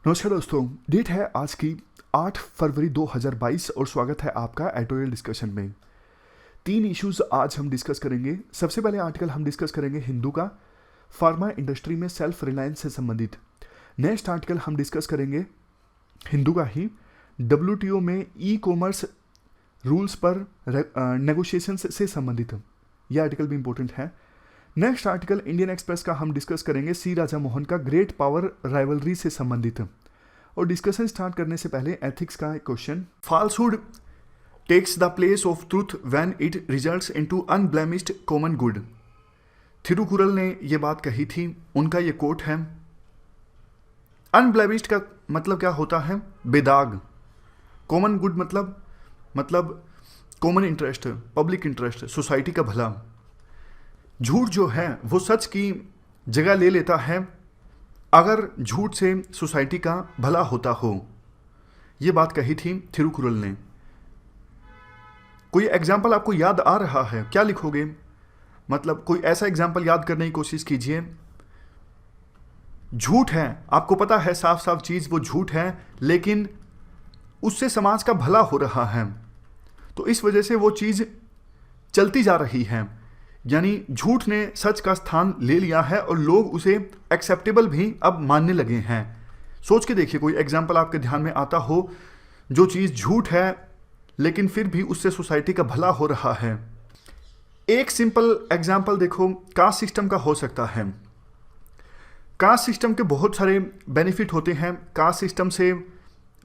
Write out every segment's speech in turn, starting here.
नमस्कार दोस्तों, डेट है आज की 8 फरवरी 2022 और स्वागत है आपका एडिटोरियल डिस्कशन में। 3 इश्यूज आज हम डिस्कस करेंगे। सबसे पहले आर्टिकल हम डिस्कस करेंगे हिंदू का, फार्मा इंडस्ट्री में सेल्फ रिलायंस से संबंधित। नेक्स्ट आर्टिकल हम डिस्कस करेंगे हिंदू का ही, WTO में ई कॉमर्स रूल्स पर नेगोशिएशन से संबंधित। यह आर्टिकल भी इंपॉर्टेंट है। नेक्स्ट आर्टिकल इंडियन एक्सप्रेस का हम डिस्कस करेंगे सी राजा मोहन का ग्रेट पावर राइवलरी से संबंधित। और डिस्कशन स्टार्ट करने से पहले एथिक्स का एक question, falsehood takes the place of truth when it results into unblemished common good. Thirukkural ने यह बात कही थी, उनका ये कोट है। अनब्लेमिश्ड का मतलब क्या होता है? बेदाग। कॉमन गुड मतलब common interest, public interest, society का भला। झूठ जो है वो सच की जगह ले लेता है अगर झूठ से सोसाइटी का भला होता हो। ये बात कही थी थिरुकुरल ने। कोई एग्जाम्पल आपको याद आ रहा है? क्या लिखोगे? मतलब कोई ऐसा एग्जाम्पल याद करने की कोशिश कीजिए। झूठ है, आपको पता है साफ साफ चीज वो झूठ है, लेकिन उससे समाज का भला हो रहा है, तो इस वजह से वो चीज चलती जा रही है। यानी झूठ ने सच का स्थान ले लिया है और लोग उसे एक्सेप्टेबल भी अब मानने लगे हैं। सोच के देखिए, कोई एग्जाम्पल आपके ध्यान में आता हो जो चीज़ झूठ है लेकिन फिर भी उससे सोसाइटी का भला हो रहा है। एक सिंपल एग्जाम्पल देखो, कास्ट सिस्टम का हो सकता है। कास्ट सिस्टम के बहुत सारे बेनिफिट होते हैं। कास्ट सिस्टम से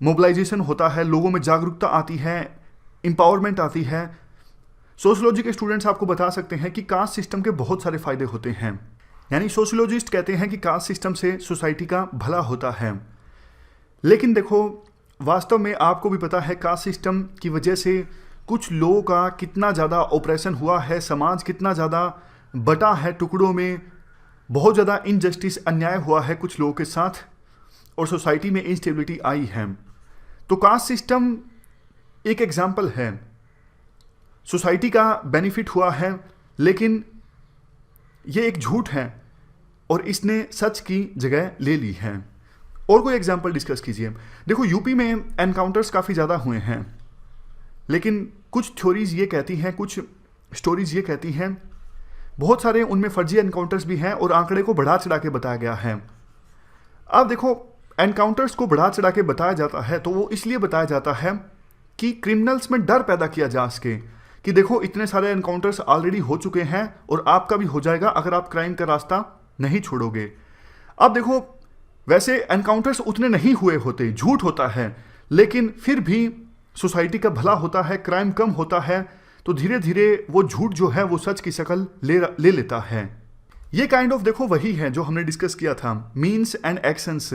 मोबिलाइजेशन होता है, लोगों में जागरूकता आती है, एम्पावरमेंट आती है। सोशियोलॉजी के स्टूडेंट्स आपको बता सकते हैं कि कास्ट सिस्टम के बहुत सारे फायदे होते हैं। यानी सोशियोलॉजिस्ट कहते हैं कि कास्ट सिस्टम से सोसाइटी का भला होता है। लेकिन देखो, वास्तव में आपको भी पता है कास्ट सिस्टम की वजह से कुछ लोगों का कितना ज़्यादा ऑपरेशन हुआ है, समाज कितना ज़्यादा बटा है टुकड़ों में, बहुत ज़्यादा इनजस्टिस, अन्याय हुआ है कुछ लोगों के साथ, और सोसाइटी में इंस्टेबिलिटी आई है। तो कास्ट सिस्टम एक एग्जाम्पल है। सोसाइटी का बेनिफिट हुआ है, लेकिन ये एक झूठ है और इसने सच की जगह ले ली है। और कोई एग्जांपल डिस्कस कीजिए। देखो, यूपी में एनकाउंटर्स काफ़ी ज़्यादा हुए हैं, लेकिन कुछ थ्योरीज ये कहती हैं, कुछ स्टोरीज ये कहती हैं, बहुत सारे उनमें फर्जी एनकाउंटर्स भी हैं और आंकड़े को बढ़ा चढ़ा के बताया गया है। अब देखो, एनकाउंटर्स को बढ़ा चढ़ा के बताया जाता है तो वो इसलिए बताया जाता है कि क्रिमिनल्स में डर पैदा किया जा सके कि देखो इतने सारे एनकाउंटर्स ऑलरेडी हो चुके हैं और आपका भी हो जाएगा अगर आप क्राइम का रास्ता नहीं छोड़ोगे। अब देखो, वैसे एनकाउंटर्स उतने नहीं हुए होते, झूठ होता है, लेकिन फिर भी सोसाइटी का भला होता है, क्राइम कम होता है, तो धीरे धीरे वो झूठ जो है वो सच की शक्ल ले लेता है। ये काइंड ऑफ देखो वही है जो हमने डिस्कस किया था, मीन्स एंड एक्शंस,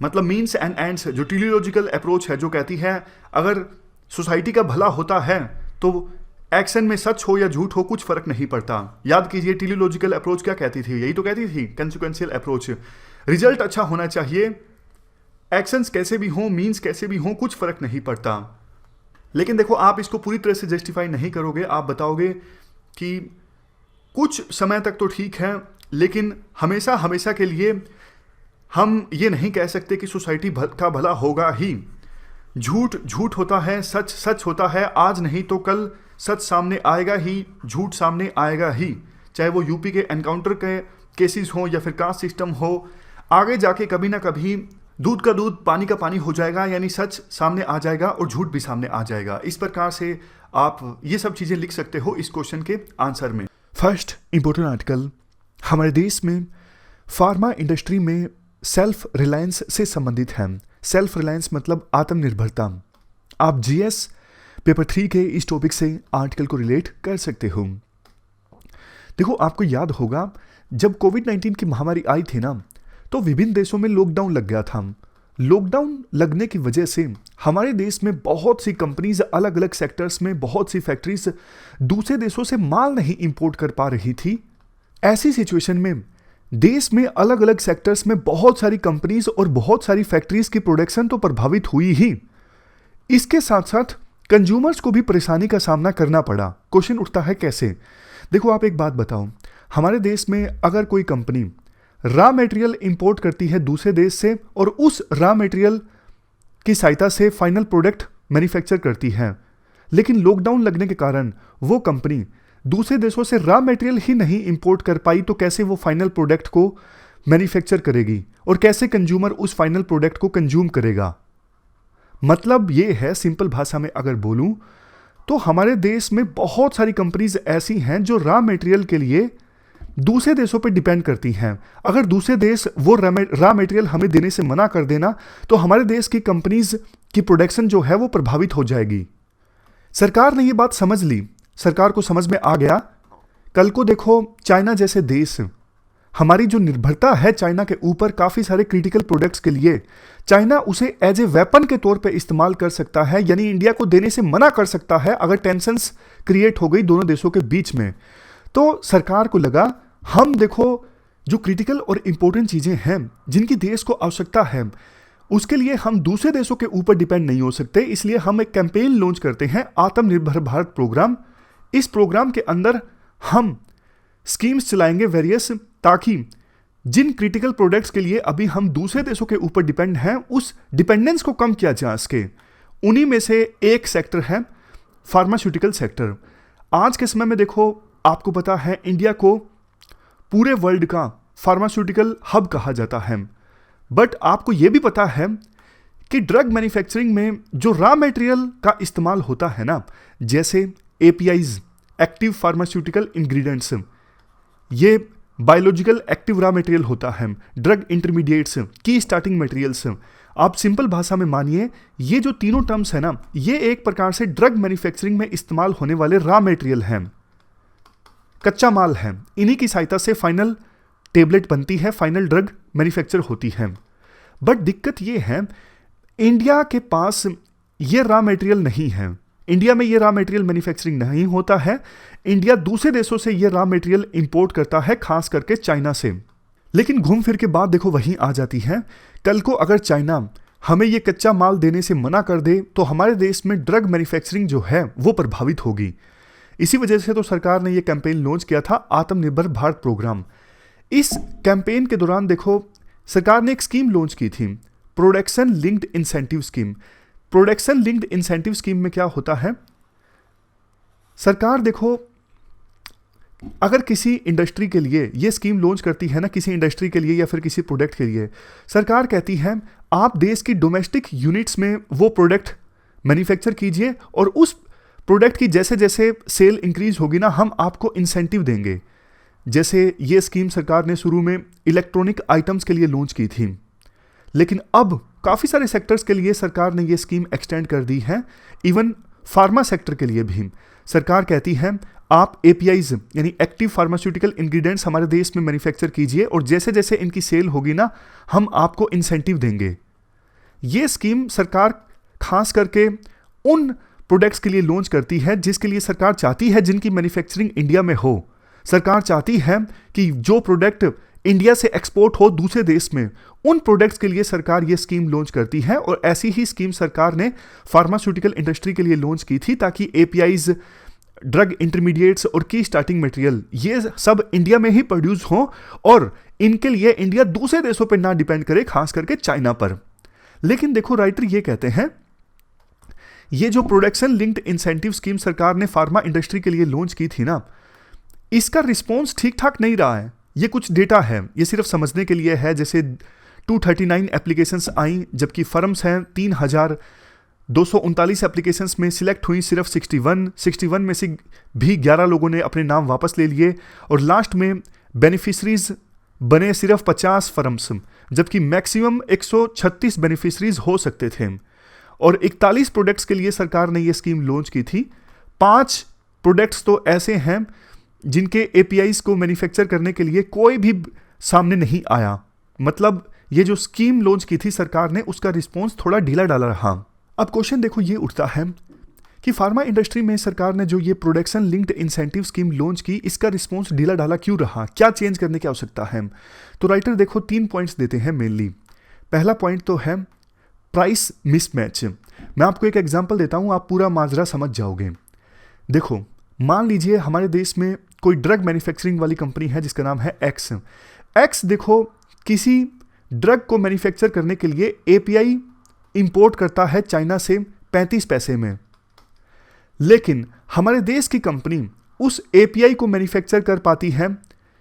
मतलब मीन्स एंड एंड्स, जो टेलीलॉजिकल अप्रोच है, जो कहती है अगर सोसाइटी का भला होता है तो एक्शन में सच हो या झूठ हो कुछ फर्क नहीं पड़ता। याद कीजिए टेलीलॉजिकल अप्रोच क्या कहती थी? यही तो कहती थी, कंसिक्वेंशियल अप्रोच। रिजल्ट अच्छा होना चाहिए, एक्शंस कैसे भी हों, मीन्स कैसे भी हों, कुछ फर्क नहीं पड़ता। लेकिन देखो, आप इसको पूरी तरह से जस्टिफाई नहीं करोगे। आप बताओगे कि कुछ समय तक तो ठीक है, लेकिन हमेशा हमेशा के लिए हम ये नहीं कह सकते कि सोसाइटी का भला होगा ही। झूठ झूठ होता है, सच सच होता है। आज नहीं तो कल सच सामने आएगा ही, झूठ सामने आएगा ही। चाहे वो यूपी के एनकाउंटर के केसेस हो या फिर कास्ट सिस्टम हो, आगे जाके कभी ना कभी दूध का दूध पानी का पानी हो जाएगा, यानी सच सामने आ जाएगा और झूठ भी सामने आ जाएगा। इस प्रकार से आप ये सब चीज़ें लिख सकते हो इस क्वेश्चन के आंसर में। फर्स्ट इंपॉर्टेंट आर्टिकल, हमारे देश में फार्मा इंडस्ट्री में सेल्फ रिलायंस से संबंधित है। सेल्फ रिलायंस मतलब आत्मनिर्भरता। आप जीएस पेपर 3 के इस टॉपिक से आर्टिकल को रिलेट कर सकते हो। देखो, आपको याद होगा जब कोविड-19 की महामारी आई थी ना, तो विभिन्न देशों में लॉकडाउन लग गया था। लॉकडाउन लगने की वजह से हमारे देश में बहुत सी कंपनीज, अलग अलग सेक्टर्स में बहुत सी फैक्ट्रीज दूसरे देशों से माल नहीं इंपोर्ट कर पा रही थी। ऐसी सिचुएशन में देश में अलग अलग सेक्टर्स में बहुत सारी कंपनीज और बहुत सारी फैक्ट्रीज की प्रोडक्शन तो प्रभावित हुई ही, इसके साथ साथ कंज्यूमर्स को भी परेशानी का सामना करना पड़ा। क्वेश्चन उठता है कैसे? देखो, आप एक बात बताओ, हमारे देश में अगर कोई कंपनी रॉ मटेरियल इंपोर्ट करती है दूसरे देश से और उस रॉ मटेरियल की सहायता से फाइनल प्रोडक्ट मैन्युफैक्चर करती है। लेकिन लॉकडाउन लगने के कारण वो कंपनी दूसरे देशों से रॉ मटेरियल ही नहीं इंपोर्ट कर पाई, तो कैसे वो फाइनल प्रोडक्ट को मैन्युफैक्चर करेगी और कैसे कंज्यूमर उस फाइनल प्रोडक्ट को कंज्यूम करेगा। मतलब ये है, सिंपल भाषा में अगर बोलूं तो हमारे देश में बहुत सारी कंपनीज ऐसी हैं जो रॉ मटेरियल के लिए दूसरे देशों पर डिपेंड करती हैं। अगर दूसरे देश वो रॉ मटेरियल हमें देने से मना कर देना तो हमारे देश की कंपनीज की प्रोडक्शन जो है वो प्रभावित हो जाएगी। सरकार ने ये बात समझ ली, सरकार को समझ में आ गया। कल को देखो चाइना जैसे देश, हमारी जो निर्भरता है चाइना के ऊपर काफ़ी सारे क्रिटिकल प्रोडक्ट्स के लिए, चाइना उसे एज ए वेपन के तौर पे इस्तेमाल कर सकता है, यानी इंडिया को देने से मना कर सकता है अगर टेंशन्स क्रिएट हो गई दोनों देशों के बीच में। तो सरकार को लगा हम देखो जो क्रिटिकल और इम्पोर्टेंट चीज़ें हैं जिनकी देश को आवश्यकता है उसके लिए हम दूसरे देशों के ऊपर डिपेंड नहीं हो सकते, इसलिए हम एक कैंपेन लॉन्च करते हैं, आत्मनिर्भर भारत प्रोग्राम। इस प्रोग्राम के अंदर हम स्कीम्स चलाएंगे वेरियस, ताकि जिन क्रिटिकल प्रोडक्ट्स के लिए अभी हम दूसरे देशों के ऊपर डिपेंड हैं उस डिपेंडेंस को कम किया जा सके। उन्हीं में से एक सेक्टर है फार्मास्यूटिकल सेक्टर। आज के समय में देखो आपको पता है इंडिया को पूरे वर्ल्ड का फार्मास्यूटिकल हब कहा जाता है, बट आपको यह भी पता है कि ड्रग मैन्युफैक्चरिंग में जो रॉ मटेरियल का इस्तेमाल होता है ना, जैसे एपीआईज, एक्टिव फार्मास्यूटिकल इंग्रेडिएंट्स, ये बायोलॉजिकल एक्टिव रॉ मटेरियल होता है, ड्रग इंटरमीडिएट्स, की स्टार्टिंग मटेरियल्स। आप सिंपल भाषा में मानिए ये जो तीनों टर्म्स है ना, ये एक प्रकार से ड्रग मैन्युफैक्चरिंग में इस्तेमाल होने वाले रॉ मटेरियल हैं, कच्चा माल है। इन्हीं की सहायता से फाइनल टेबलेट बनती है, फाइनल ड्रग मैन्युफैक्चर होती है। बट दिक्कत ये है इंडिया के पास ये रॉ मटेरियल नहीं है, इंडिया में ये रॉ मटेरियल मैन्युफैक्चरिंग नहीं होता है। इंडिया दूसरे देशों से ये रॉ मटेरियल इंपोर्ट करता है, खास करके चाइना से। लेकिन घूम फिर के बात देखो वहीं आ जाती है, कल को अगर चाइना हमें ये कच्चा माल देने से मना कर दे तो हमारे देश में ड्रग मैन्युफैक्चरिंग जो है वो प्रभावित होगी। इसी वजह से तो सरकार ने ये कैंपेन लॉन्च किया था, आत्मनिर्भर भारत प्रोग्राम। इस कैंपेन के दौरान देखो सरकार ने एक स्कीम लॉन्च की थी, production linked incentive scheme. Production linked incentive scheme में क्या होता है, सरकार देखो अगर किसी इंडस्ट्री के लिए ये स्कीम लॉन्च करती है ना, किसी इंडस्ट्री के लिए या फिर किसी प्रोडक्ट के लिए, सरकार कहती है आप देश की डोमेस्टिक यूनिट्स में वो प्रोडक्ट मैन्युफैक्चर कीजिए और उस प्रोडक्ट की जैसे जैसे सेल इंक्रीज होगी ना हम आपको इंसेंटिव देंगे। जैसे ये स्कीम सरकार ने शुरू में इलेक्ट्रॉनिक आइटम्स के लिए लॉन्च की थी, लेकिन अब काफ़ी सारे सेक्टर्स के लिए सरकार ने ये स्कीम एक्सटेंड कर दी है। इवन फार्मा सेक्टर के लिए भी सरकार कहती है आप एपीआईज यानी एक्टिव फार्मास्यूटिकल इंग्रेडिएंट्स हमारे देश में मैन्युफैक्चर कीजिए और जैसे जैसे इनकी सेल होगी ना हम आपको इंसेंटिव देंगे। ये स्कीम सरकार खास करके उन प्रोडक्ट्स के लिए लॉन्च करती है जिसके लिए सरकार चाहती है जिनकी मैन्युफैक्चरिंग इंडिया में हो। सरकार चाहती है कि जो प्रोडक्ट इंडिया से एक्सपोर्ट हो दूसरे देश में, उन प्रोडक्ट्स के लिए सरकार ये स्कीम लॉन्च करती है। और ऐसी ही स्कीम सरकार ने फार्मास्यूटिकल इंडस्ट्री के लिए लॉन्च की थी ताकि एपीआईज, ड्रग इंटरमीडिएट्स और की स्टार्टिंग मटेरियल ये सब इंडिया में ही प्रोड्यूस हो और इनके लिए इंडिया दूसरे देशों पर ना डिपेंड करे, खास करके चाइना पर। लेकिन देखो राइटर ये कहते हैं ये जो प्रोडक्शन लिंक्ड इंसेंटिव स्कीम सरकार ने फार्मा इंडस्ट्री के लिए लॉन्च की थी ना, इसका रिस्पॉन्स ठीक ठाक नहीं रहा है। ये कुछ डेटा है, ये सिर्फ समझने के लिए है। जैसे 239 एप्लीकेशंस आई, जबकि फर्म्स हैं 3239 एप्लीकेशंस में सिलेक्ट हुई सिर्फ 61 में से भी 11 लोगों ने अपने नाम वापस ले लिए और लास्ट में बेनिफिशरीज बने सिर्फ 50 फर्म्स, जबकि मैक्सिमम 136 बेनिफिशरीज हो सकते थे। और 41 प्रोडक्ट्स के लिए सरकार ने ये स्कीम लॉन्च की थी। 5 प्रोडक्ट्स तो ऐसे हैं जिनके एपीआईज को मैन्युफैक्चर करने के लिए कोई भी सामने नहीं आया। मतलब ये जो स्कीम लॉन्च की थी सरकार ने, उसका रिस्पॉन्स थोड़ा ढीला डाला रहा। अब क्वेश्चन देखो ये उठता है कि फार्मा इंडस्ट्री में सरकार ने जो ये production linked incentive scheme launch की, इसका रिस्पॉन्स ढीला डाला क्यों रहा, क्या चेंज करने की आवश्यकता है। तो राइटर देखो 3 पॉइंट्स देते हैं मेनली। पहला पॉइंट तो है प्राइस मिसमैच। मैं आपको एक एग्जांपल देता हूं, आप पूरा माजरा समझ जाओगे। देखो मान लीजिए हमारे देश में कोई ड्रग मैन्युफैक्चरिंग वाली कंपनी है जिसका नाम है एक्स। एक्स देखो किसी ड्रग को मैन्युफैक्चर करने के लिए एपीआई इंपोर्ट करता है चाइना से 35 पैसे में, लेकिन हमारे देश की कंपनी उस एपीआई को मैन्युफैक्चर कर पाती है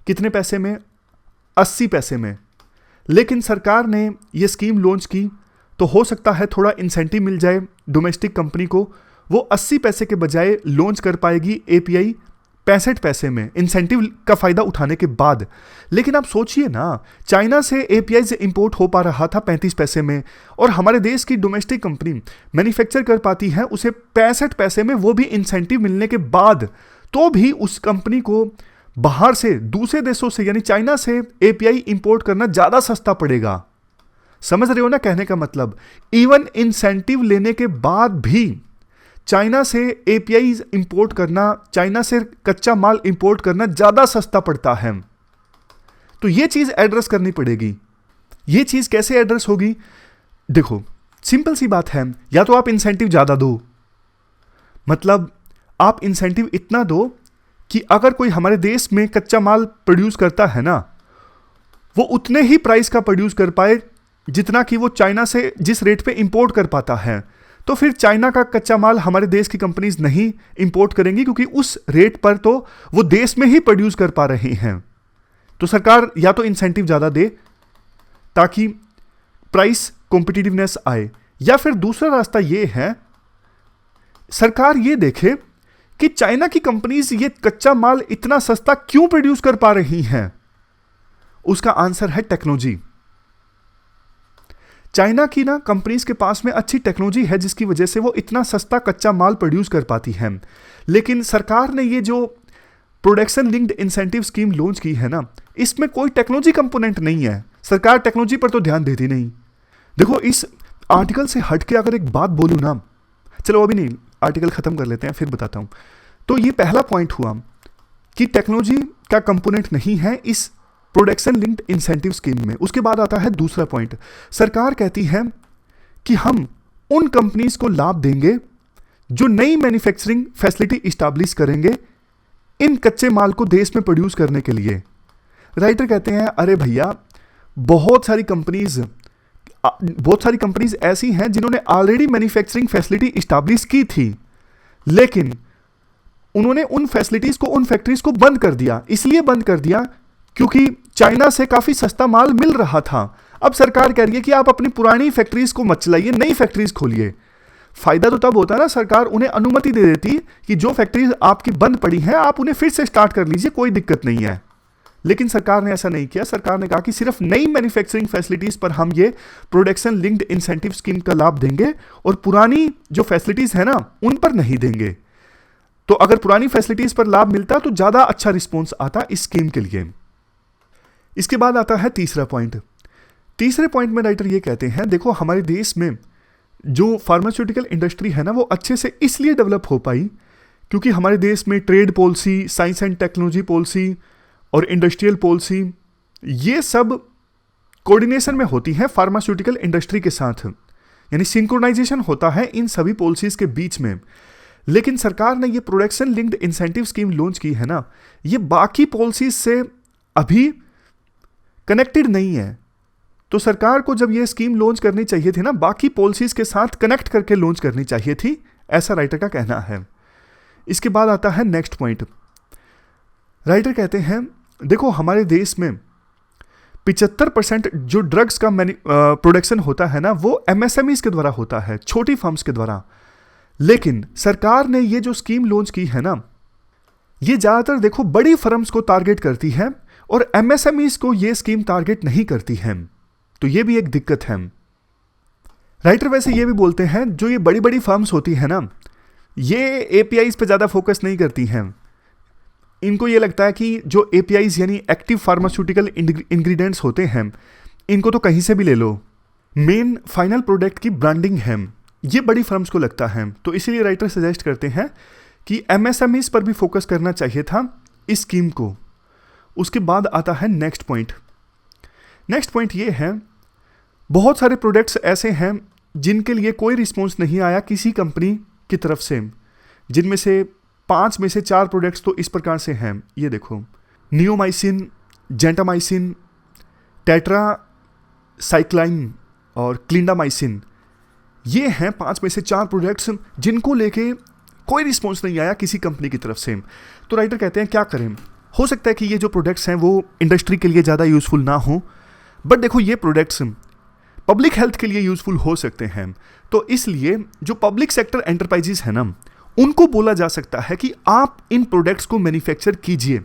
कितने पैसे में? 80 पैसे में। लेकिन सरकार ने ये स्कीम लॉन्च की तो हो सकता है थोड़ा इंसेंटिव मिल जाए डोमेस्टिक कंपनी को, वो 80 पैसे के बजाय लॉन्च कर पाएगी एपीआई 65 पैसे में, इंसेंटिव का फायदा उठाने के बाद। लेकिन आप सोचिए ना, चाइना से एपीआई से इंपोर्ट हो पा रहा था 35 पैसे में, और हमारे देश की डोमेस्टिक कंपनी मैन्युफैक्चर कर पाती है उसे 65 पैसे में, वो भी इंसेंटिव मिलने के बाद। तो भी उस कंपनी को बाहर से, दूसरे देशों से यानी चाइना से एपीआई इंपोर्ट करना ज्यादा सस्ता पड़ेगा। समझ रहे हो ना कहने का मतलब? इवन इंसेंटिव लेने के बाद भी चाइना से एपीआई इंपोर्ट करना, चाइना से कच्चा माल इंपोर्ट करना ज्यादा सस्ता पड़ता है। तो यह चीज एड्रेस करनी पड़ेगी। यह चीज कैसे एड्रेस होगी? देखो सिंपल सी बात है, या तो आप इंसेंटिव ज्यादा दो, मतलब आप इंसेंटिव इतना दो कि अगर कोई हमारे देश में कच्चा माल प्रोड्यूस करता है ना, वो उतने ही प्राइस का प्रोड्यूस कर पाए जितना कि वो चाइना से जिस रेट पे इंपोर्ट कर पाता है। तो फिर चाइना का कच्चा माल हमारे देश की कंपनीज नहीं इंपोर्ट करेंगी, क्योंकि उस रेट पर तो वो देश में ही प्रोड्यूस कर पा रही हैं। तो सरकार या तो इंसेंटिव ज्यादा दे ताकि प्राइस कॉम्पिटिटिवनेस आए, या फिर दूसरा रास्ता ये है सरकार ये देखे कि चाइना की कंपनीज ये कच्चा माल इतना सस्ता क्यों प्रोड्यूस कर पा रही हैं। उसका आंसर है टेक्नोलॉजी। चाइना की ना कंपनीज के पास में अच्छी टेक्नोलॉजी है जिसकी वजह से वो इतना सस्ता कच्चा माल प्रोड्यूस कर पाती हैं। लेकिन सरकार ने ये जो production linked incentive scheme launch की है ना, इसमें कोई टेक्नोलॉजी कंपोनेंट नहीं है। सरकार टेक्नोलॉजी पर तो ध्यान देती नहीं। देखो इस आर्टिकल से हटके अगर एक बात बोलूं ना, चलो अभी नहीं, आर्टिकल खत्म कर लेते हैं फिर बताता हूं। तो ये पहला पॉइंट हुआ कि टेक्नोलॉजी का कंपोनेंट नहीं है इस प्रोडक्शन लिंक्ड इंसेंटिव स्कीम में। उसके बाद आता है दूसरा पॉइंट, सरकार कहती है कि हम उन कंपनीज को लाभ देंगे जो नई मैन्युफैक्चरिंग फैसिलिटी इस्टेब्लिश करेंगे इन कच्चे माल को देश में प्रोड्यूस करने के लिए। राइटर कहते हैं अरे भैया, बहुत सारी कंपनीज ऐसी हैं जिन्होंने ऑलरेडी मैन्युफैक्चरिंग फैसिलिटी इस्टेब्लिश की थी, लेकिन उन्होंने उन फैसिलिटीज को, उन फैक्ट्रीज को बंद कर दिया। इसलिए बंद कर दिया क्योंकि चाइना से काफी सस्ता माल मिल रहा था। अब सरकार कह रही है कि आप अपनी पुरानी फैक्ट्रीज को मत चलाइए, नई फैक्ट्रीज खोलिए। फायदा तो तब होता है ना, सरकार उन्हें अनुमति दे देती कि जो फैक्ट्रीज आपकी बंद पड़ी हैं आप उन्हें फिर से स्टार्ट कर लीजिए, कोई दिक्कत नहीं है। लेकिन सरकार ने ऐसा नहीं किया। सरकार ने कहा कि सिर्फ नई मैन्युफैक्चरिंग फैसिलिटीज पर हम ये प्रोडक्शन लिंक्ड इंसेंटिव स्कीम का लाभ देंगे और पुरानी जो फैसिलिटीज है ना उन पर नहीं देंगे। तो अगर पुरानी फैसिलिटीज पर लाभ मिलता तो ज्यादा अच्छा रिस्पॉन्स आता इस स्कीम के लिए। इसके बाद आता है तीसरा पॉइंट। तीसरे पॉइंट में राइटर ये कहते हैं, देखो हमारे देश में जो फार्मास्यूटिकल इंडस्ट्री है ना वो अच्छे से इसलिए डेवलप हो पाई क्योंकि हमारे देश में trade policy, science and technology policy और इंडस्ट्रियल पॉलिसी ये सब कोऑर्डिनेशन में होती हैं फार्मास्यूटिकल इंडस्ट्री के साथ, यानी सिंक्रोनाइजेशन होता है इन सभी पॉलिसीज के बीच में। लेकिन सरकार ने ये production linked incentive scheme launch की है ना, ये बाकी पॉलिसीज से अभी कनेक्टेड नहीं है। तो सरकार को जब ये स्कीम लॉन्च करनी चाहिए थी ना, बाकी पॉलिसीज के साथ कनेक्ट करके लॉन्च करनी चाहिए थी, ऐसा राइटर का कहना है। इसके बाद आता है नेक्स्ट पॉइंट। राइटर कहते हैं देखो हमारे देश में 75% जो ड्रग्स का प्रोडक्शन होता है ना वो एमएसएमईज के द्वारा होता है, छोटी फर्म्स के द्वारा। लेकिन सरकार ने ये जो स्कीम लॉन्च की है ना, ये ज्यादातर देखो बड़ी फर्म्स को टारगेट करती है और एमएसएमईज को ये स्कीम टारगेट नहीं करती है। तो ये भी एक दिक्कत है। राइटर वैसे ये भी बोलते हैं जो ये बड़ी बड़ी फर्म्स होती है ना, ये एपीआईज पे ज्यादा फोकस नहीं करती हैं। इनको ये लगता है कि जो एपीआईज यानी एक्टिव फार्मास्यूटिकल इंग्रेडिएंट्स होते हैं, इनको तो कहीं से भी ले लो, मेन फाइनल प्रोडक्ट की ब्रांडिंग है, ये बड़ी फर्म्स को लगता है। तो इसीलिए राइटर सजेस्ट करते हैं कि एमएसएमईज पर भी फोकस करना चाहिए था इस स्कीम को। उसके बाद आता है नेक्स्ट पॉइंट। नेक्स्ट पॉइंट ये है, बहुत सारे प्रोडक्ट्स ऐसे हैं जिनके लिए कोई रिस्पॉन्स नहीं आया किसी कंपनी की तरफ से, जिनमें से 5 में से 4 प्रोडक्ट्स तो इस प्रकार से हैं। ये देखो, नियोमाइसिन, जेंटामाइसिन, टेट्रासाइक्लाइन और क्लिंडामाइसिन, ये हैं 5 में से 4 प्रोडक्ट्स जिनको लेके कोई रिस्पॉन्स नहीं आया किसी कंपनी की तरफ से। तो राइटर कहते हैं क्या करें, हो सकता है कि ये जो प्रोडक्ट्स हैं वो इंडस्ट्री के लिए ज़्यादा यूज़फुल ना हो, बट देखो ये प्रोडक्ट्स पब्लिक हेल्थ के लिए यूज़फुल हो सकते हैं। तो इसलिए जो पब्लिक सेक्टर एंटरप्राइजेस है ना, उनको बोला जा सकता है कि आप इन प्रोडक्ट्स को मैन्युफैक्चर कीजिए।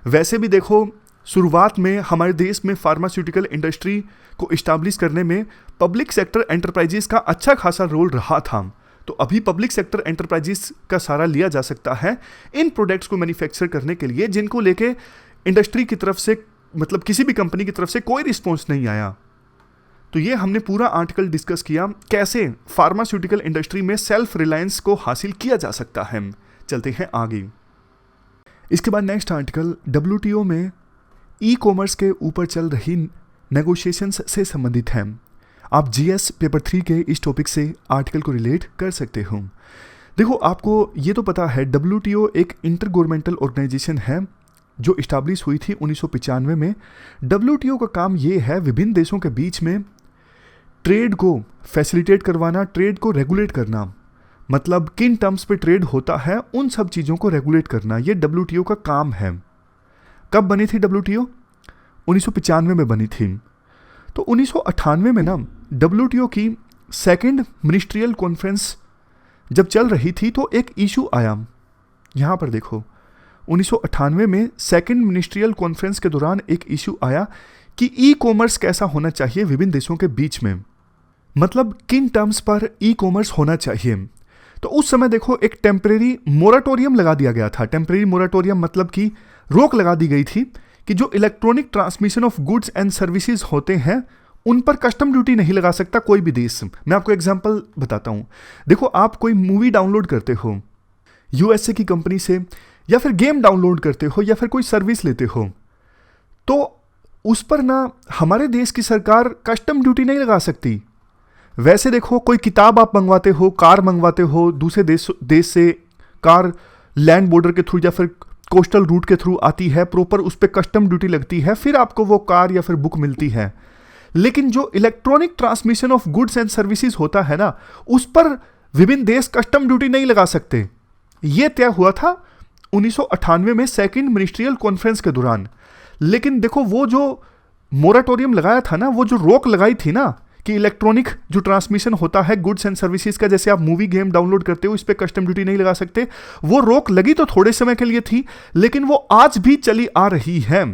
वैसे भी देखो शुरुआत में हमारे देश में फार्मास्यूटिकल इंडस्ट्री को इस्टेब्लिश करने में पब्लिक सेक्टर एंटरप्राइजेस का अच्छा खासा रोल रहा था। तो अभी पब्लिक सेक्टर एंटरप्राइजेस का सहारा लिया जा सकता है इन प्रोडक्ट्स को मैन्युफैक्चर करने के लिए, जिनको लेके इंडस्ट्री की तरफ से, मतलब किसी भी कंपनी की तरफ से कोई रिस्पॉन्स नहीं आया। तो ये हमने पूरा आर्टिकल डिस्कस किया कैसे फार्मास्यूटिकल इंडस्ट्री में सेल्फ रिलायंस को हासिल किया जा सकता है। चलते हैं आगे। इसके बाद नेक्स्ट आर्टिकल WTO में ई कॉमर्स के ऊपर चल रही नेगोशिएशंस से संबंधित है। आप GS पेपर 3 के इस टॉपिक से आर्टिकल को रिलेट कर सकते हो। देखो आपको ये तो पता है WTO एक इंटर गवर्नमेंटल ऑर्गेनाइजेशन है जो इस्टेब्लिश हुई थी 1995 में। WTO का काम ये है विभिन्न देशों के बीच में ट्रेड को फैसिलिटेट करवाना, ट्रेड को रेगुलेट करना, मतलब किन टर्म्स पे ट्रेड होता है उन सब चीज़ों को रेगुलेट करना, ये WTO का काम है। कब बनी थी WTO? 1995 में बनी थी। तो 1998 में ना WTO की सेकेंड मिनिस्ट्रियल कॉन्फ्रेंस जब चल रही थी तो एक इशू आया। यहाँ पर देखो 1998 में सेकेंड मिनिस्ट्रियल कॉन्फ्रेंस के दौरान एक इशू आया कि ई कॉमर्स कैसा होना चाहिए विभिन्न देशों के बीच में, मतलब किन टर्म्स पर ई कॉमर्स होना चाहिए। तो उस समय देखो एक टेम्परेरी मोराटोरियम लगा दिया गया था। टेम्परेरी मोराटोरियम मतलब कि रोक लगा दी गई थी कि जो electronic transmission of goods and services होते हैं उन पर कस्टम ड्यूटी नहीं लगा सकता कोई भी देश। मैं आपको एग्जांपल बताता हूँ। देखो आप कोई मूवी डाउनलोड करते हो USA की कंपनी से, या फिर गेम डाउनलोड करते हो, या फिर कोई सर्विस लेते हो, तो उस पर ना हमारे देश की सरकार कस्टम ड्यूटी नहीं लगा सकती। वैसे देखो कोई किताब आप मंगवाते हो, कार मंगवाते हो दूसरे देश से, कार लैंड बॉर्डर के थ्रू या फिर कोस्टल रूट के थ्रू आती है, प्रॉपर उस पर कस्टम ड्यूटी लगती है, फिर आपको वो कार या फिर बुक मिलती है। लेकिन जो electronic transmission of goods and services होता है ना, उस पर विभिन्न देश कस्टम ड्यूटी नहीं लगा सकते। ये तय हुआ था 1998 में सेकेंड मिनिस्ट्रियल कॉन्फ्रेंस के दौरान। लेकिन देखो वो जो मोराटोरियम लगाया था ना, वो जो रोक लगाई थी ना कि इलेक्ट्रॉनिक जो ट्रांसमिशन होता है गुड्स एंड सर्विसेज का, जैसे आप मूवी गेम डाउनलोड करते हो, इस पे कस्टम ड्यूटी नहीं लगा सकते, वो रोक लगी तो थोड़े समय के लिए थी, लेकिन वो आज भी चली आ रही है।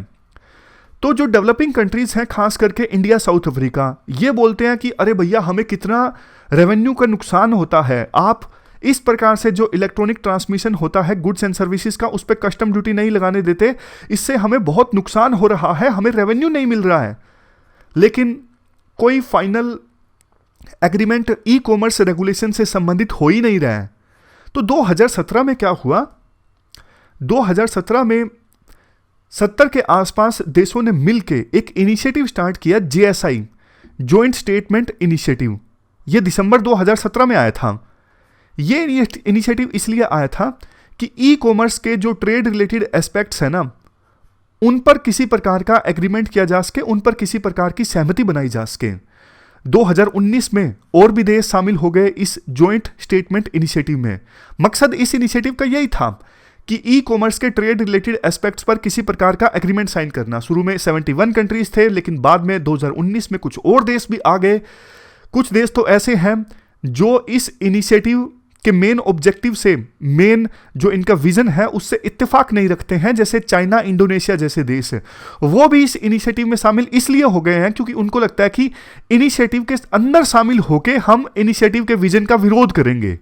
तो जो डेवलपिंग कंट्रीज हैं, खास करके इंडिया, साउथ अफ्रीका, ये बोलते हैं कि अरे भैया हमें कितना रेवेन्यू का नुकसान होता है, आप इस प्रकार से जो इलेक्ट्रॉनिक ट्रांसमिशन होता है गुड्स एंड सर्विसेज का, उस पर कस्टम ड्यूटी नहीं लगाने देते, इससे हमें बहुत नुकसान हो रहा है, हमें रेवेन्यू नहीं मिल रहा है। लेकिन कोई final agreement e commerce regulation से संबंधित हो ही नहीं रहा है। तो 2017 में क्या हुआ, 2017 में 70 के आसपास देशों ने मिलकर एक इनिशिएटिव स्टार्ट किया, JSI, जॉइंट स्टेटमेंट इनिशिएटिव। यह दिसंबर 2017 में आया था। ये इनिशिएटिव इसलिए आया था कि ई कॉमर्स के जो ट्रेड रिलेटेड एस्पेक्ट्स हैं ना, उन पर किसी प्रकार का एग्रीमेंट किया जा सके, उन पर किसी प्रकार की सहमति बनाई जा सके। 2019 में और भी देश शामिल हो गए इस जॉइंट स्टेटमेंट इनिशिएटिव में। मकसद इस इनिशिएटिव का यही था कि ई कॉमर्स के ट्रेड रिलेटेड एस्पेक्ट्स पर किसी प्रकार का एग्रीमेंट साइन करना। शुरू में 71 कंट्रीज थे, लेकिन बाद में 2019 में कुछ और देश भी आ गए। कुछ देश तो ऐसे हैं जो इस इनिशिएटिव के मेन ऑब्जेक्टिव से, मेन जो इनका विजन है, उससे इत्तेफाक नहीं रखते हैं, जैसे चाइना, इंडोनेशिया जैसे देश। वो भी इस इनिशिएटिव में शामिल इसलिए हो गए हैं क्योंकि उनको लगता है कि इनिशिएटिव के अंदर शामिल होकर हम इनिशिएटिव के विजन का विरोध करेंगे।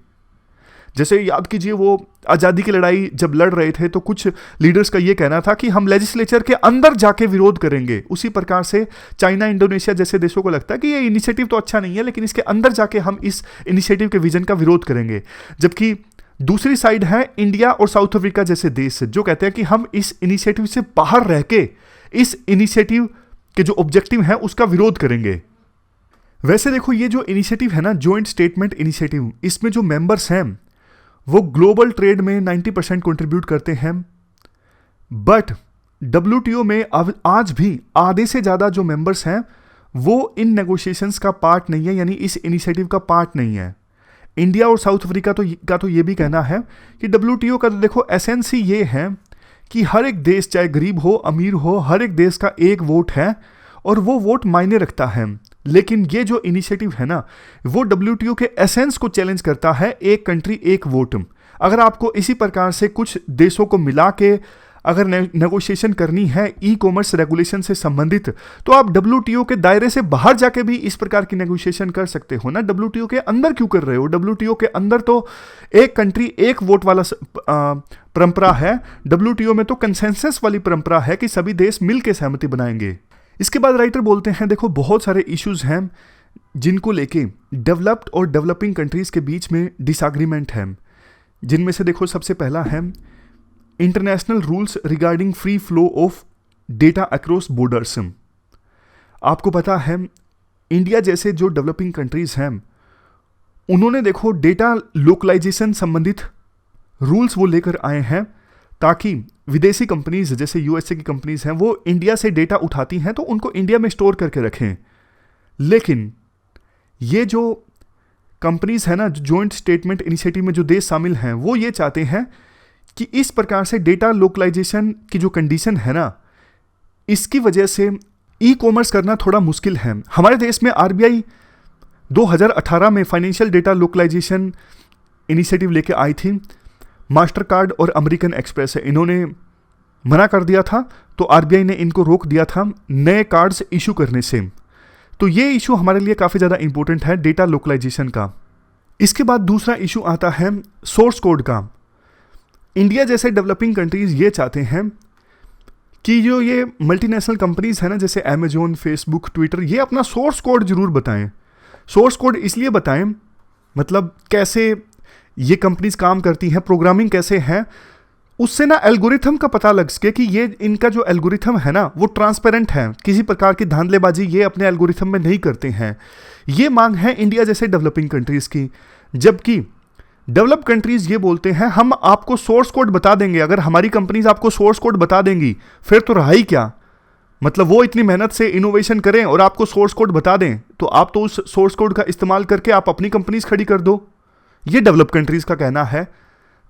जैसे याद कीजिए वो आज़ादी की लड़ाई जब लड़ रहे थे तो कुछ लीडर्स का ये कहना था कि हम लेजिस्लेचर के अंदर जाके विरोध करेंगे। उसी प्रकार से चाइना, इंडोनेशिया जैसे देशों को लगता है कि ये इनिशिएटिव तो अच्छा नहीं है, लेकिन इसके अंदर जाके हम इस इनिशिएटिव के विजन का विरोध करेंगे। जबकि दूसरी साइड है इंडिया और साउथ अफ्रीका जैसे देश जो कहते हैं कि हम इस इनिशिएटिव से बाहर रह के इस इनिशिएटिव के जो ऑब्जेक्टिव है उसका विरोध करेंगे। वैसे देखो ये जो इनिशिएटिव है ना, जॉइंट स्टेटमेंट इनिशिएटिव, इसमें जो मेंबर्स हैं वो ग्लोबल ट्रेड में 90% कंट्रीब्यूट करते हैं। बट WTO में अब आज भी आधे से ज़्यादा जो मेंबर्स हैं वो इन नेगोशिएशंस का पार्ट नहीं है, यानी इस इनिशिएटिव का पार्ट नहीं है। इंडिया और साउथ अफ्रीका का तो ये भी कहना है कि WTO का तो देखो एसेंस ही ये है कि हर एक देश, चाहे गरीब हो अमीर हो, हर एक देश का एक वोट है और वो वोट मायने रखता है। लेकिन ये जो इनिशिएटिव है ना, वो WTO के एसेंस को चैलेंज करता है, एक कंट्री एक वोट। अगर आपको इसी प्रकार से कुछ देशों को मिला के अगर नेगोशिएशन करनी है ई कॉमर्स रेगुलेशन से संबंधित, तो आप WTO के दायरे से बाहर जाके भी इस प्रकार की नेगोशिएशन कर सकते हो ना। WTO के अंदर क्यों कर रहे हो? WTO के अंदर तो एक कंट्री एक वोट वाला परंपरा है। WTO में तो कंसेंसस वाली परंपरा है कि सभी देश मिल के सहमति बनाएंगे। इसके बाद राइटर बोलते हैं, देखो बहुत सारे इश्यूज हैं जिनको लेके डेवलप्ड और डेवलपिंग कंट्रीज के बीच में डिसएग्रीमेंट है, जिनमें से देखो सबसे पहला है international rules regarding free flow of data across borders. आपको पता है इंडिया जैसे जो डेवलपिंग कंट्रीज हैं उन्होंने देखो डेटा लोकलाइजेशन संबंधित रूल्स वो लेकर आए हैं ताकि विदेशी कंपनीज जैसे USA की कंपनीज हैं वो इंडिया से डेटा उठाती हैं तो उनको इंडिया में स्टोर करके रखें। लेकिन ये जो कंपनीज है ना, जो जॉइंट स्टेटमेंट इनिशिएटिव में जो देश शामिल हैं, वो ये चाहते हैं कि इस प्रकार से डेटा लोकलाइजेशन की जो कंडीशन है ना, इसकी वजह से ई कॉमर्स करना थोड़ा मुश्किल है। हमारे देश में RBI 2018 में फाइनेंशियल डेटा लोकलाइजेशन इनिशिएटिव लेके आई थी। मास्टर कार्ड और अमेरिकन एक्सप्रेस है, इन्होंने मना कर दिया था तो RBI ने इनको रोक दिया था नए कार्ड्स इशू करने से। तो ये इशू हमारे लिए काफ़ी ज़्यादा इंपॉर्टेंट है डेटा लोकलाइजेशन का। इसके बाद दूसरा इशू आता है सोर्स कोड का। इंडिया जैसे डेवलपिंग कंट्रीज ये चाहते हैं कि जो ये मल्टीनेशनल कंपनीज है ना, जैसे अमेजोन, फेसबुक, ट्विटर, ये अपना सोर्स कोड जरूर बताएं। सोर्स कोड इसलिए बताएं, मतलब कैसे ये कंपनीज काम करती हैं, प्रोग्रामिंग कैसे है, उससे ना एल्गोरिथम का पता लग सके कि ये इनका जो एल्गोरिथम है ना वो ट्रांसपेरेंट है, किसी प्रकार की धांधलेबाजी ये अपने एल्गोरिथम में नहीं करते हैं। ये मांग है इंडिया जैसे डेवलपिंग कंट्रीज की। जबकि डेवलप कंट्रीज ये बोलते हैं हम आपको सोर्स कोड बता देंगे, अगर हमारी कंपनीज आपको सोर्स कोड बता देंगी फिर तो रहा ही क्या। मतलब वो इतनी मेहनत से इनोवेशन करें और आपको सोर्स कोड बता दें तो आप तो उस सोर्स कोड का इस्तेमाल करके आप अपनी कंपनीज खड़ी कर दो। ये डेवलप कंट्रीज का कहना है।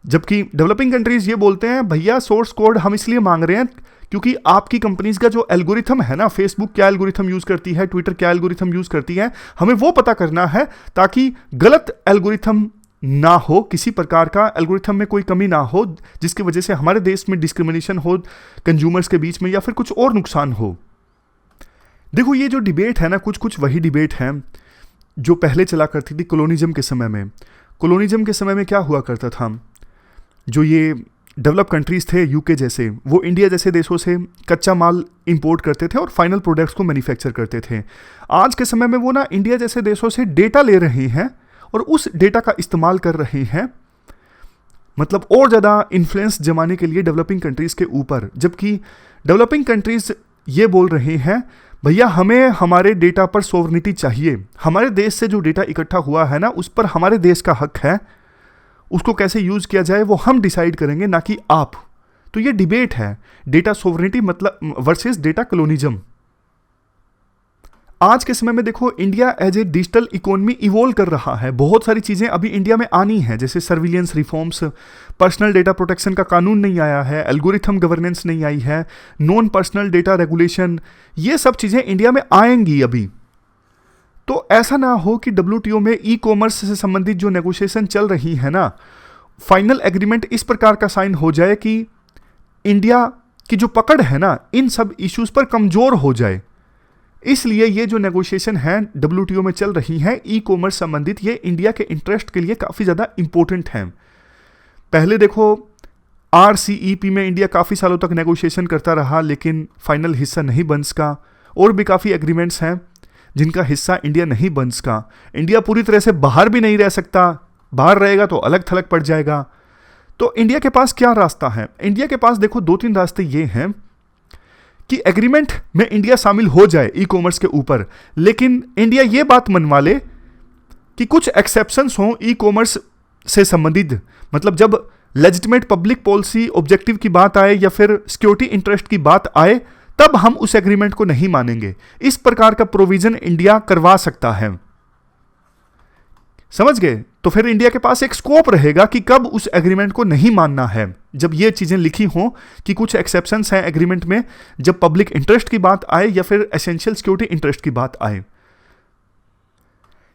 जबकि डेवलपिंग कंट्रीज ये बोलते हैं भैया सोर्स कोड हम इसलिए मांग रहे हैं क्योंकि आपकी कंपनीज का जो एल्गोरिथम है ना, फेसबुक क्या एल्गोरिथम यूज करती है, ट्विटर क्या एल्गोरिथम यूज करती है, हमें वो पता करना है ताकि गलत एल्गोरिथम ना हो, किसी प्रकार का एल्गोरिथम में कोई कमी ना हो जिसकी वजह से हमारे देश में डिस्क्रिमिनेशन हो कंज्यूमर्स के बीच में या फिर कुछ और नुकसान हो। देखो ये जो डिबेट है ना, कुछ वही डिबेट है जो पहले चला करती थी कॉलोनिज्म के समय में। कॉलोनिज्म के समय में क्या हुआ करता था, जो ये डेवलप कंट्रीज थे यूके जैसे, वो इंडिया जैसे देशों से कच्चा माल इंपोर्ट करते थे और फाइनल प्रोडक्ट्स को मैन्युफैक्चर करते थे। आज के समय में वो ना इंडिया जैसे देशों से डेटा ले रहे हैं और उस डेटा का इस्तेमाल कर रहे हैं, मतलब और ज़्यादा इन्फ्लुएंस जमाने के लिए डेवलपिंग कंट्रीज़ के ऊपर। जबकि डेवलपिंग कंट्रीज़ ये बोल रहे हैं भैया हमें हमारे डेटा पर सोवरेनिटी चाहिए, हमारे देश से जो डेटा इकट्ठा हुआ है ना उस पर हमारे देश का हक है, उसको कैसे यूज़ किया जाए वो हम डिसाइड करेंगे, ना कि आप। तो ये डिबेट है डेटा सोवरेनिटी मतलब वर्सेस डेटा कॉलोनिज्म। आज के समय में देखो India as a digital economy evolve कर रहा है। बहुत सारी चीज़ें अभी इंडिया में आनी हैं, जैसे surveillance reforms, personal data protection का कानून नहीं आया है, एल्गोरिथम गवर्नेंस नहीं आई है, नॉन पर्सनल डेटा रेगुलेशन, ये सब चीज़ें इंडिया में आएंगी अभी। तो ऐसा ना हो कि WTO में ई कॉमर्स से संबंधित जो नेगोशिएशन चल रही है ना, फाइनल एग्रीमेंट इस प्रकार का साइन हो जाए कि इंडिया की जो पकड़ है ना इन सब इश्यूज पर कमज़ोर हो जाए। इसलिए ये जो नेगोशिएशन है WTO में चल रही हैं ई कॉमर्स संबंधित, ये इंडिया के इंटरेस्ट के लिए काफ़ी ज़्यादा इंपॉर्टेंट हैं। पहले देखो RCEP में इंडिया काफ़ी सालों तक नेगोशिएशन करता रहा लेकिन फाइनल हिस्सा नहीं बन सका। और भी काफ़ी एग्रीमेंट्स हैं जिनका हिस्सा इंडिया नहीं बन सका। इंडिया पूरी तरह से बाहर भी नहीं रह सकता, बाहर रहेगा तो अलग थलग पड़ जाएगा। तो इंडिया के पास क्या रास्ता है? इंडिया के पास देखो 2-3 रास्ते ये हैं कि एग्रीमेंट में इंडिया शामिल हो जाए ई कॉमर्स के ऊपर, लेकिन इंडिया ये बात मनवा ले कि कुछ एक्सेप्शंस हों ई कॉमर्स से संबंधित। मतलब जब लेजिटिमेट पब्लिक पॉलिसी ऑब्जेक्टिव की बात आए या फिर सिक्योरिटी इंटरेस्ट की बात आए, तब हम उस एग्रीमेंट को नहीं मानेंगे। इस प्रकार का प्रोविजन इंडिया करवा सकता है। समझ गए? तो फिर इंडिया के पास एक स्कोप रहेगा कि कब उस एग्रीमेंट को नहीं मानना है। जब ये चीजें लिखी हों कि कुछ एक्सेप्शंस हैं एग्रीमेंट में, जब पब्लिक इंटरेस्ट की बात आए या फिर एसेंशियल सिक्योरिटी इंटरेस्ट की बात आए।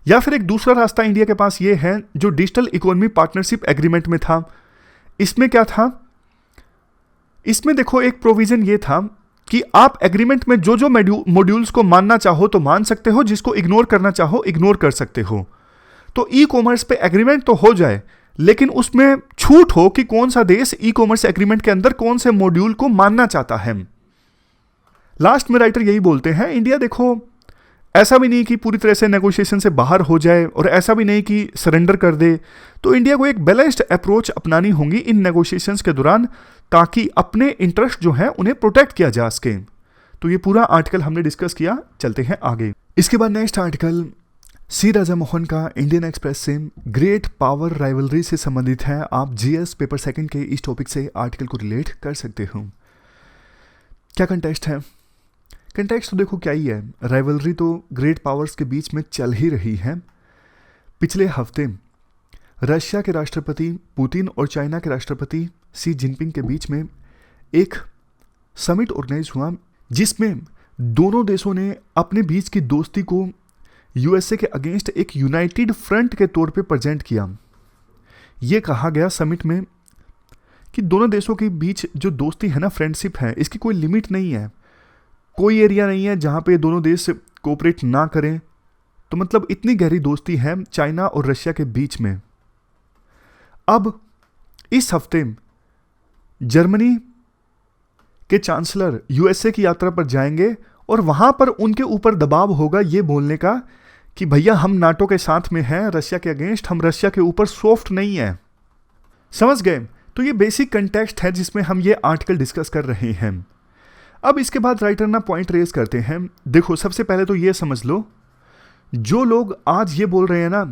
या फिर एक दूसरा रास्ता इंडिया के पास ये है जो डिजिटल इकोनॉमी पार्टनरशिप एग्रीमेंट में था। इसमें क्या था? इसमें देखो एक प्रोविजन ये था कि आप एग्रीमेंट में जो जो मॉड्यूल्स को मानना चाहो तो मान सकते हो, जिसको इग्नोर करना चाहो इग्नोर कर सकते हो। तो ई कॉमर्स पे एग्रीमेंट तो हो जाए, लेकिन उसमें छूट हो कि कौन सा देश ई कॉमर्स एग्रीमेंट के अंदर कौन से मॉड्यूल को मानना चाहता है। लास्ट में राइटर यही बोलते हैं, इंडिया देखो ऐसा भी नहीं कि पूरी तरह से नेगोशिएशन से बाहर हो जाए और ऐसा भी नहीं कि सरेंडर कर दे। तो इंडिया को एक बैलेंस्ड अप्रोच अपनानी होगी इन नेगोशिएशंस के दौरान, ताकि अपने इंटरेस्ट जो है उन्हें प्रोटेक्ट किया जा सके। तो ये पूरा आर्टिकल हमने डिस्कस किया। चलते हैं आगे। इसके बाद नेक्स्ट आर्टिकल सी राजा मोहन का इंडियन एक्सप्रेस से ग्रेट पावर राइवलरी से संबंधित है। आप जीएस पेपर सेकंड के इस टॉपिक से आर्टिकल को रिलेट कर सकते हो। क्या कंटेक्स्ट है? कंटेक्स्ट तो देखो क्या ही है, राइवलरी तो ग्रेट पावर्स के बीच में चल ही रही है। पिछले हफ्ते रशिया के राष्ट्रपति पुतिन और चाइना के राष्ट्रपति शी जिनपिंग के बीच में एक समिट ऑर्गेनाइज हुआ, जिसमें दोनों देशों ने अपने बीच की दोस्ती को यूएसए के अगेंस्ट एक यूनाइटेड फ्रंट के तौर पे प्रेजेंट किया। यह कहा गया समिट में कि दोनों देशों के बीच जो दोस्ती है ना, फ्रेंडशिप है, इसकी कोई लिमिट नहीं है, कोई एरिया नहीं है जहां पे दोनों देश कोऑपरेट ना करें। तो मतलब इतनी गहरी दोस्ती है चाइना और रशिया के बीच में। अब इस हफ्ते जर्मनी के चांसलर यूएसए की यात्रा पर जाएंगे और वहां पर उनके ऊपर दबाव होगा ये बोलने का कि भैया हम नाटो के साथ में हैं रशिया के अगेंस्ट, हम रशिया के ऊपर सॉफ्ट नहीं है। समझ गए? तो ये बेसिक कंटेक्स्ट है जिसमें हम ये आर्टिकल डिस्कस कर रहे हैं। अब इसके बाद राइटर ना पॉइंट रेज करते हैं। देखो सबसे पहले तो ये समझ लो, जो लोग आज ये बोल रहे हैं ना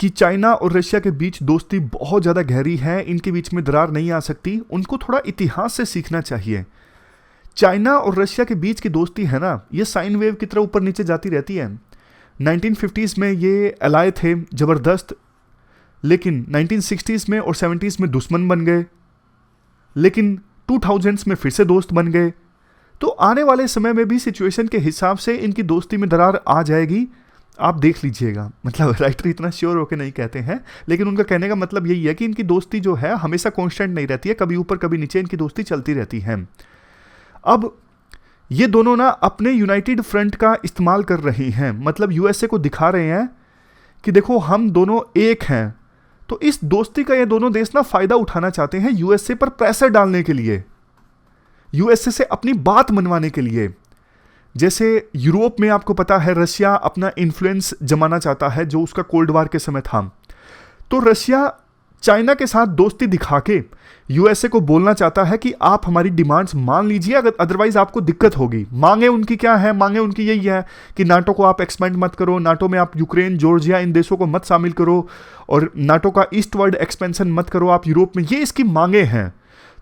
कि चाइना और रशिया के बीच दोस्ती बहुत ज़्यादा गहरी है, इनके बीच में दरार नहीं आ सकती, उनको थोड़ा इतिहास से सीखना चाहिए। चाइना और रशिया के बीच की दोस्ती है ना, ये साइन वेव की तरह ऊपर नीचे जाती रहती है। 1950s में ये अलाय थे ज़बरदस्त, लेकिन 1960s में और 70s में दुश्मन बन गए, लेकिन 2000s में फिर से दोस्त बन गए। तो आने वाले समय में भी सिचुएशन के हिसाब से इनकी दोस्ती में दरार आ जाएगी, आप देख लीजिएगा। मतलब राइटर इतना श्योर होकर नहीं कहते हैं, लेकिन उनका कहने का मतलब यही है कि इनकी दोस्ती जो है हमेशा कांस्टेंट नहीं रहती है, कभी ऊपर कभी नीचे इनकी दोस्ती चलती रहती है। अब ये दोनों ना अपने यूनाइटेड फ्रंट का इस्तेमाल कर रही हैं, मतलब यूएसए को दिखा रहे हैं कि देखो हम दोनों एक हैं। तो इस दोस्ती का ये दोनों देश ना फायदा उठाना चाहते हैं यूएसए पर प्रेशर डालने के लिए, यूएसए से अपनी बात मनवाने के लिए। जैसे यूरोप में आपको पता है रशिया अपना इन्फ्लुएंस जमाना चाहता है, जो उसका कोल्ड वार के समय था। तो रशिया चाइना के साथ दोस्ती दिखा के यूएसए को बोलना चाहता है कि आप हमारी डिमांड्स मान लीजिए, अगर अदरवाइज आपको दिक्कत होगी। मांगे उनकी क्या है? मांगे उनकी यही है कि नाटो को आप एक्सपेंड मत करो, नाटो में आप यूक्रेन, जॉर्जिया इन देशों को मत शामिल करो, और नाटो का ईस्टवर्ड एक्सपेंशन मत करो आप यूरोप में। ये इसकी मांगे हैं।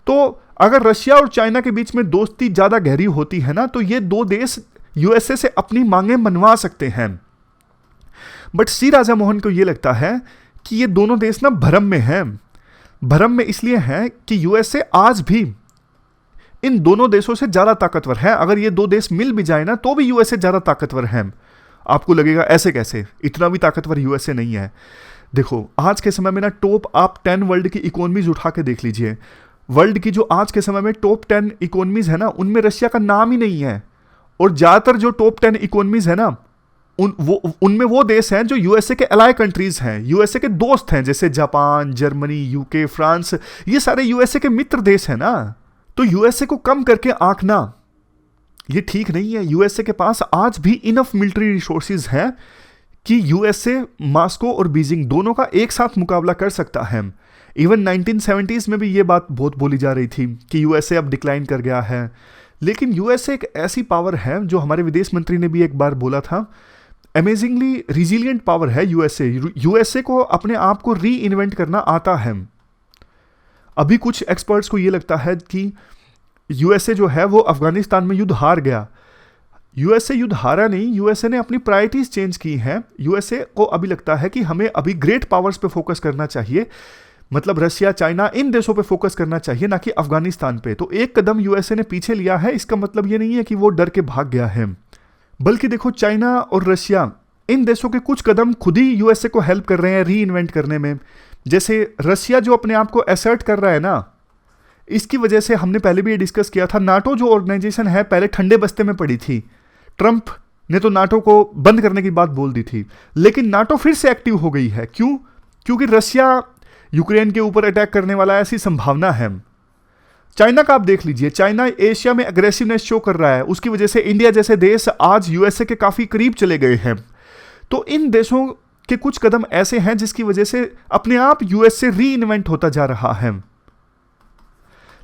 तो अगर रशिया और चाइना के बीच में दोस्ती ज़्यादा गहरी होती है ना, तो ये दो देश यूएसए से अपनी मांगे मनवा सकते हैं। बट सी राजा मोहन को ये लगता है कि ये दोनों देश ना भ्रम में हैं। भ्रम में इसलिए है कि यूएसए आज भी इन दोनों देशों से ज़्यादा ताकतवर है। अगर ये दो देश मिल भी जाए ना, तो भी यूएसए ज़्यादा ताकतवर है। आपको लगेगा ऐसे कैसे, इतना भी ताकतवर यूएसए नहीं है। देखो आज के समय में ना टॉप आप 10 वर्ल्ड की इकोनॉमीज उठा के देख लीजिए। वर्ल्ड की जो आज के समय में टॉप 10 इकोनॉमीज है ना, उनमें रशिया का नाम ही नहीं है। और ज़्यादातर जो टॉप 10 इकोनॉमीज है ना, उनमें वो देश हैं जो यूएसए के अलाय कंट्रीज हैं, यूएसए के दोस्त हैं, जैसे जापान, जर्मनी, यूके, फ्रांस, ये सारे यूएसए के मित्र देश हैं ना। तो यूएसए को कम करके आंकना ये ठीक नहीं है। यूएसए के पास आज भी इनफ मिलिट्री रिसोर्सेज हैं कि यूएसए मॉस्को और बीजिंग दोनों का एक साथ मुकाबला कर सकता है। इवन 1970s में भी ये बात बहुत बोली जा रही थी कि यूएसए अब डिक्लाइन कर गया है, लेकिन यूएसए एक ऐसी पावर है, जो हमारे विदेश मंत्री ने भी एक बार बोला था, अमेजिंगली रिजिलियंट पावर है यूएसए। यूएसए को अपने आप को री इन्वेंट करना आता है। अभी कुछ एक्सपर्ट्स को ये लगता है कि यूएसए जो है वो अफगानिस्तान में युद्ध हार गया। यूएसए युद्ध हारा नहीं, यूएसए ने अपनी प्रायोरिटीज चेंज की हैं। यूएसए को अभी लगता है कि हमें अभी ग्रेट पावर्स पे फोकस करना चाहिए, मतलब रशिया, चाइना, इन देशों पे फोकस करना चाहिए, ना कि अफगानिस्तान पे। तो एक कदम यूएसए ने पीछे लिया है। इसका मतलब ये नहीं है कि वो डर के भाग गया है, बल्कि देखो चाइना और रशिया, इन देशों के कुछ कदम खुद ही यूएसए को हेल्प कर रहे हैं री इन्वेंट करने में। जैसे रशिया जो अपने आप को असर्ट कर रहा है ना, इसकी वजह से हमने पहले भी ये डिस्कस किया था, नाटो जो ऑर्गेनाइजेशन है पहले ठंडे बस्ते में पड़ी थी। ट्रंप ने तो नाटो को बंद करने की बात बोल दी थी, लेकिन नाटो फिर से एक्टिव हो गई है। क्यों? क्योंकि रशिया यूक्रेन के ऊपर अटैक करने वाला है, ऐसी संभावना है। चाइना का आप देख लीजिए, चाइना एशिया में अग्रेसिवनेस शो कर रहा है, उसकी वजह से इंडिया जैसे देश आज यूएसए के काफी करीब चले गए हैं। तो इन देशों के कुछ कदम ऐसे हैं जिसकी वजह से अपने आप यूएसए री इन्वेंट होता जा रहा है।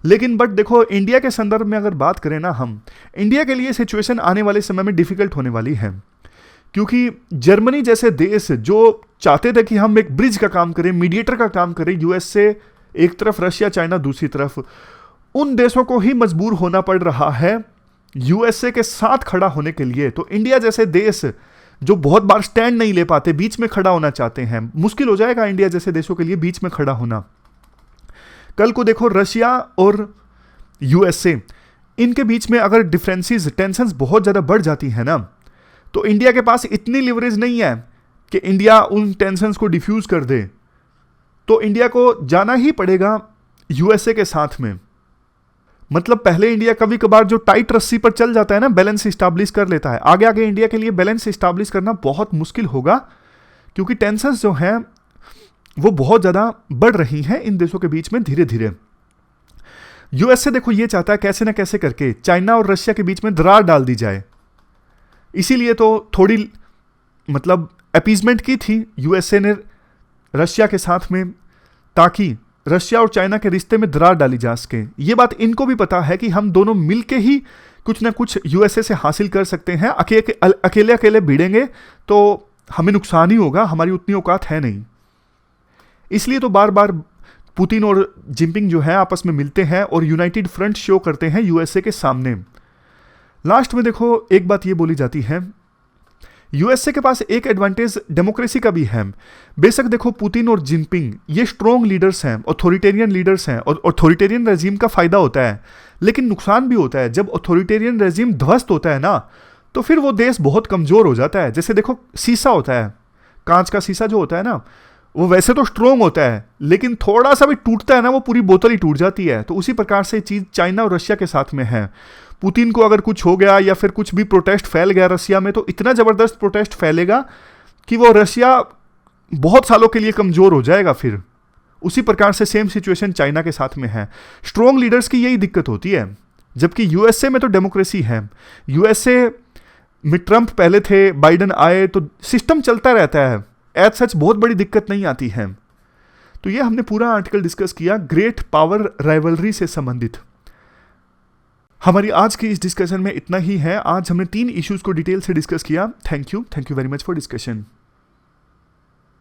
लेकिन बट देखो, इंडिया के संदर्भ में अगर बात करें ना हम, इंडिया के लिए सिचुएशन आने वाले समय में डिफिकल्ट होने वाली है, क्योंकि जर्मनी जैसे देश जो चाहते थे कि हम एक ब्रिज का काम करें, मीडिएटर का काम करें, यूएसए एक तरफ, रशिया चाइना दूसरी तरफ, उन देशों को ही मजबूर होना पड़ रहा है यूएसए के साथ खड़ा होने के लिए। तो इंडिया जैसे देश जो बहुत बार स्टैंड नहीं ले पाते, बीच में खड़ा होना चाहते हैं, मुश्किल हो जाएगा इंडिया जैसे देशों के लिए बीच में खड़ा होना। कल को देखो, रशिया और यूएसए, इनके बीच में अगर डिफरेंसेस, टेंशंस बहुत ज़्यादा बढ़ जाती है ना, तो इंडिया के पास इतनी लिवरेज नहीं है कि इंडिया उन टेंशंस को डिफ्यूज कर दे। तो इंडिया को जाना ही पड़ेगा यूएसए के साथ में। मतलब पहले इंडिया कभी कभार जो टाइट रस्सी पर चल जाता है ना, बैलेंस इस्टेब्लिश कर लेता है। आगे आगे इंडिया के लिए बैलेंस इस्टेब्लिश करना बहुत मुश्किल होगा, क्योंकि टेंशंस जो हैं वो बहुत ज़्यादा बढ़ रही हैं इन देशों के बीच में धीरे धीरे। यूएसए देखो ये चाहता है कैसे ना कैसे करके चाइना और रशिया के बीच में दरार डाल दी जाए, इसीलिए तो थोड़ी मतलब अपीजमेंट की थी यूएसए ने रशिया के साथ में, ताकि रशिया और चाइना के रिश्ते में दरार डाली जा सके। ये बात इनको भी पता है कि हम दोनों मिलके ही कुछ ना कुछ यूएसए से हासिल कर सकते हैं, अकेले अकेले भिड़ेंगे तो हमें नुकसान ही होगा, हमारी उतनी औकात है नहीं। इसलिए तो बार बार पुतिन और जिनपिंग जो है आपस में मिलते हैं और यूनाइटेड फ्रंट शो करते हैं यूएसए के सामने। लास्ट में देखो एक बात ये बोली जाती है, यूएसए के पास एक एडवांटेज डेमोक्रेसी का भी है। बेशक देखो पुतिन और जिनपिंग ये स्ट्रॉन्ग लीडर्स हैं, ऑथोरिटेरियन लीडर्स हैं, और ऑथोरिटेरियन रेजिम का फायदा होता है, लेकिन नुकसान भी होता है। जब ऑथोरिटेरियन रेजिम ध्वस्त होता है ना, तो फिर वो देश बहुत कमजोर हो जाता है। जैसे देखो शीशा होता है, कांच का शीशा जो होता है ना, वो वैसे तो स्ट्रॉन्ग होता है, लेकिन थोड़ा सा भी टूटता है ना, वो पूरी बोतल ही टूट जाती है। तो उसी प्रकार से चीज चाइना और रशिया के साथ में है। पुतिन को अगर कुछ हो गया या फिर कुछ भी प्रोटेस्ट फैल गया रशिया में, तो इतना जबरदस्त प्रोटेस्ट फैलेगा कि वो रशिया बहुत सालों के लिए कमजोर हो जाएगा। फिर उसी प्रकार से सेम सिचुएशन चाइना के साथ में है। स्ट्रॉन्ग लीडर्स की यही दिक्कत होती है, जबकि यूएसए में तो डेमोक्रेसी है। यूएसए में ट्रंप पहले थे, बाइडन आए, तो सिस्टम चलता रहता है, एज सच बहुत बड़ी दिक्कत नहीं आती है। तो ये हमने पूरा आर्टिकल डिस्कस किया ग्रेट पावर राइवलरी से संबंधित। हमारी आज की इस डिस्कशन में इतना ही है। आज हमने 3 इश्यूज को डिटेल से डिस्कस किया। Thank you very much for discussion.